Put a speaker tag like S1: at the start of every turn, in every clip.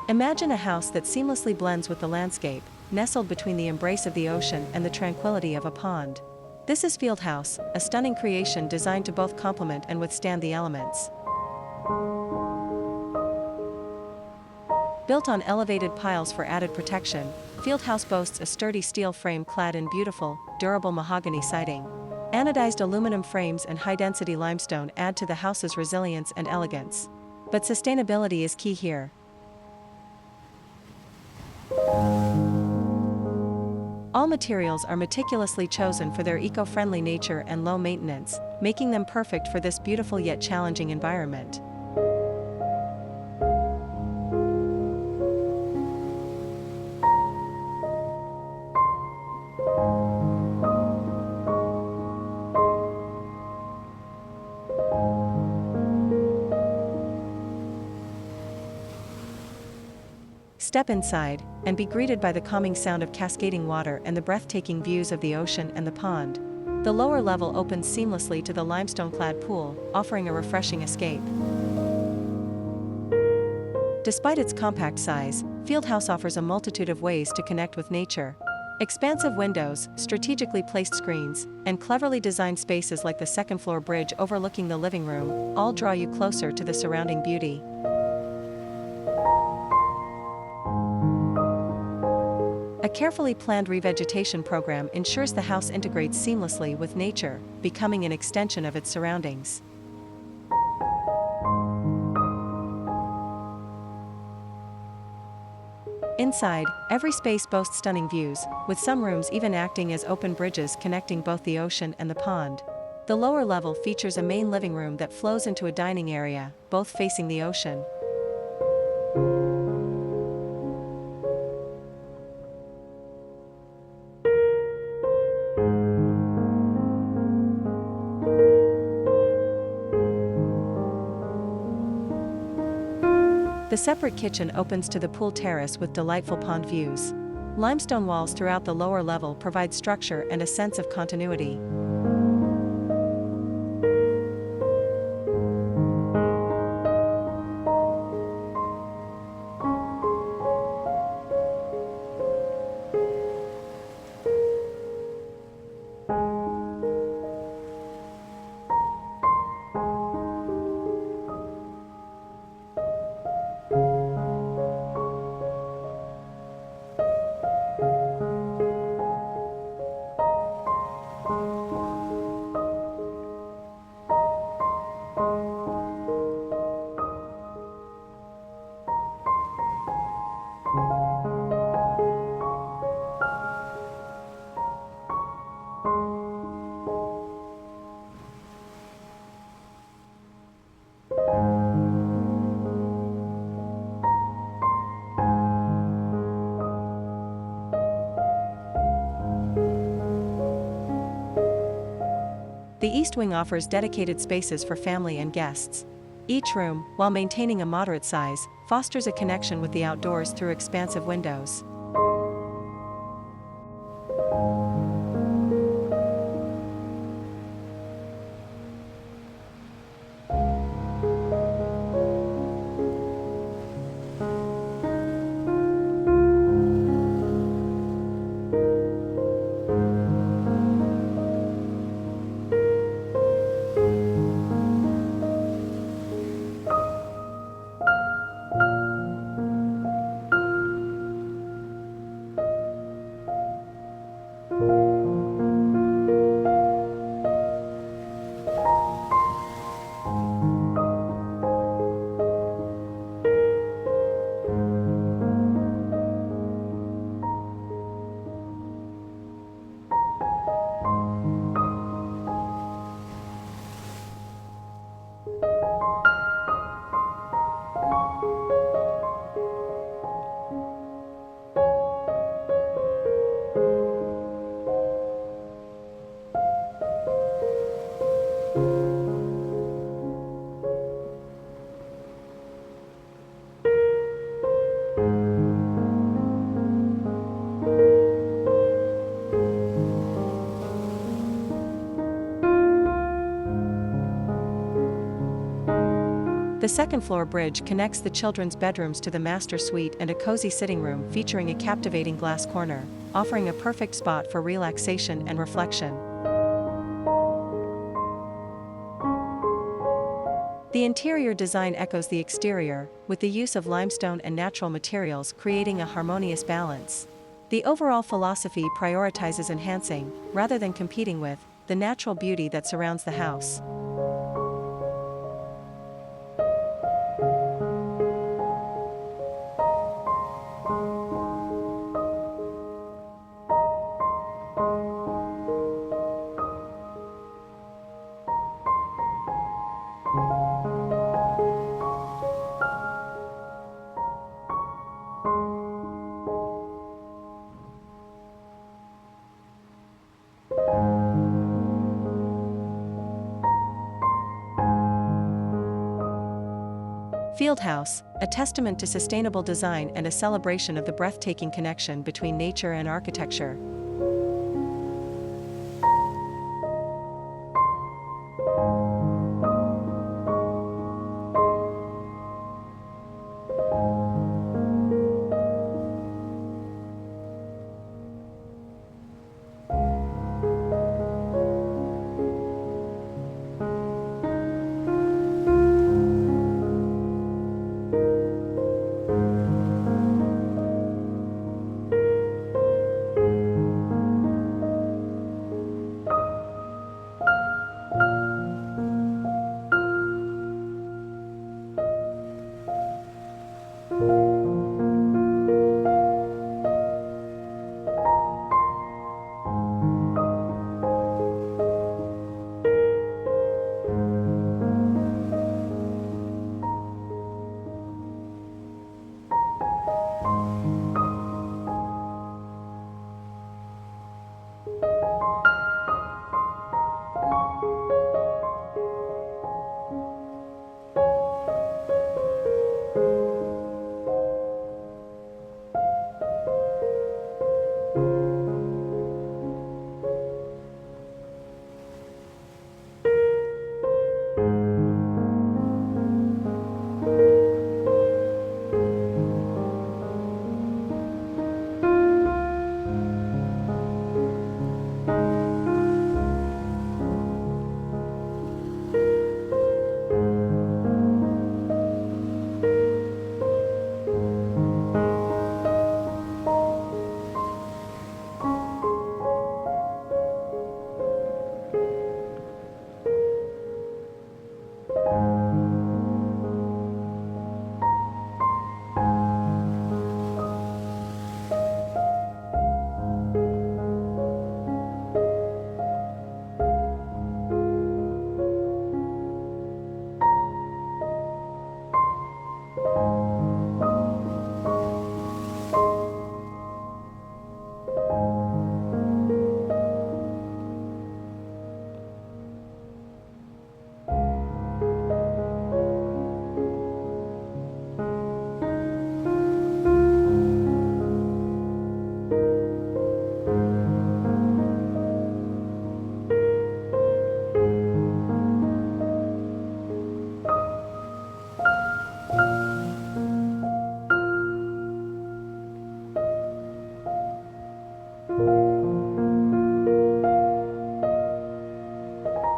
S1: Imagine a house that seamlessly blends with the landscape, nestled between the embrace of the ocean and the tranquility of a pond. This is Field House, a stunning creation designed to both complement and withstand the elements. Built on elevated piles for added protection, Field House boasts a sturdy steel frame clad in beautiful, durable mahogany siding. Anodized aluminum frames and high-density limestone add to the house's resilience and elegance. But sustainability is key here. All materials are meticulously chosen for their eco-friendly nature and low maintenance, making them perfect for this beautiful yet challenging environment. Step inside, and be greeted by the calming sound of cascading water and the breathtaking views of the ocean and the pond. The lower level opens seamlessly to the limestone-clad pool, offering a refreshing escape. Despite its compact size, Field House offers a multitude of ways to connect with nature. Expansive windows, strategically placed screens, and cleverly designed spaces like the second-floor bridge overlooking the living room all draw you closer to the surrounding beauty. A carefully planned revegetation program ensures the house integrates seamlessly with nature, becoming an extension of its surroundings. Inside, every space boasts stunning views, with some rooms even acting as open bridges connecting both the ocean and the pond. The lower level features a main living room that flows into a dining area, both facing the ocean. The separate kitchen opens to the pool terrace with delightful pond views. Limestone walls throughout the lower level provide structure and a sense of continuity. The east wing offers dedicated spaces for family and guests. Each room, while maintaining a moderate size, fosters a connection with the outdoors through expansive windows. The second-floor bridge connects the children's bedrooms to the master suite and a cozy sitting room featuring a captivating glass corner, offering a perfect spot for relaxation and reflection. The interior design echoes the exterior, with the use of limestone and natural materials creating a harmonious balance. The overall philosophy prioritizes enhancing, rather than competing with, the natural beauty that surrounds the house. Field house, a testament to sustainable design and a celebration of the breathtaking connection between nature and architecture.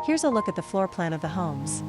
S1: Here's a look at the floor plan of the homes.